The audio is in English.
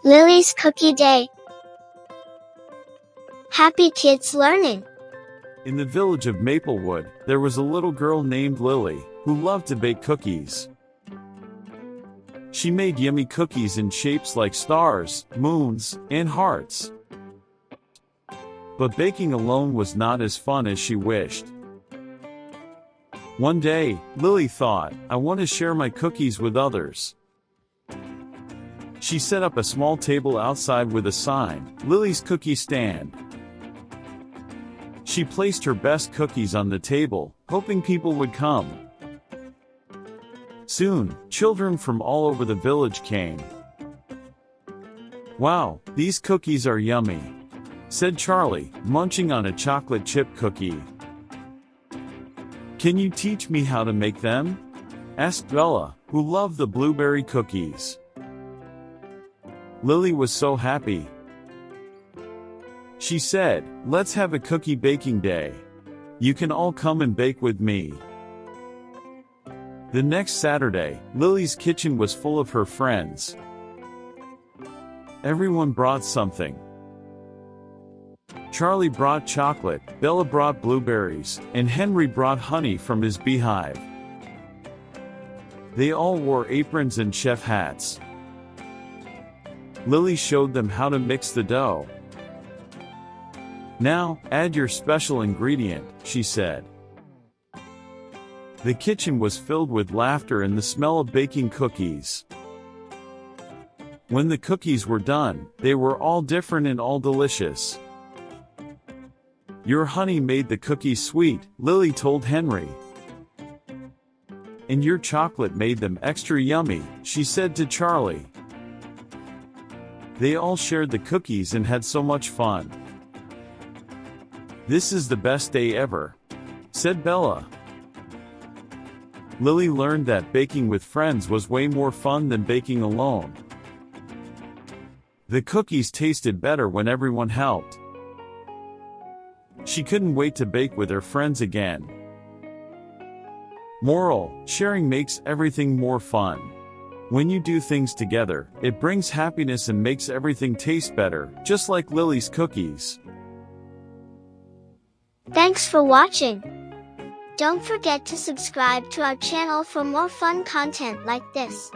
Lily's Cookie Day. Happy Kids Learning. In the village of Maplewood, there was a little girl named Lily, who loved to bake cookies. She made yummy cookies in shapes like stars, moons, and hearts. But baking alone was not as fun as she wished. One day, Lily thought, I want to share my cookies with others. She set up a small table outside with a sign, Lily's Cookie Stand. She placed her best cookies on the table, hoping people would come. Soon, children from all over the village came. "Wow, these cookies are yummy," said Charlie, munching on a chocolate chip cookie. "Can you teach me how to make them?" asked Bella, who loved the blueberry cookies. Lily was so happy. She said, "Let's have a cookie baking day. You can all come and bake with me." The next Saturday, Lily's kitchen was full of her friends. Everyone brought something. Charlie brought chocolate, Bella brought blueberries, and Henry brought honey from his beehive. They all wore aprons and chef hats. Lily showed them how to mix the dough. "Now, add your special ingredient," she said. The kitchen was filled with laughter and the smell of baking cookies. When the cookies were done, they were all different and all delicious. "Your honey made the cookies sweet," Lily told Henry. "And your chocolate made them extra yummy," she said to Charlie. They all shared the cookies and had so much fun. "This is the best day ever," said Bella. Lily learned that baking with friends was way more fun than baking alone. The cookies tasted better when everyone helped. She couldn't wait to bake with her friends again. Moral: sharing makes everything more fun. When you do things together, it brings happiness and makes everything taste better, just like Lily's cookies. Thanks for watching. Don't forget to subscribe to our channel for more fun content like this.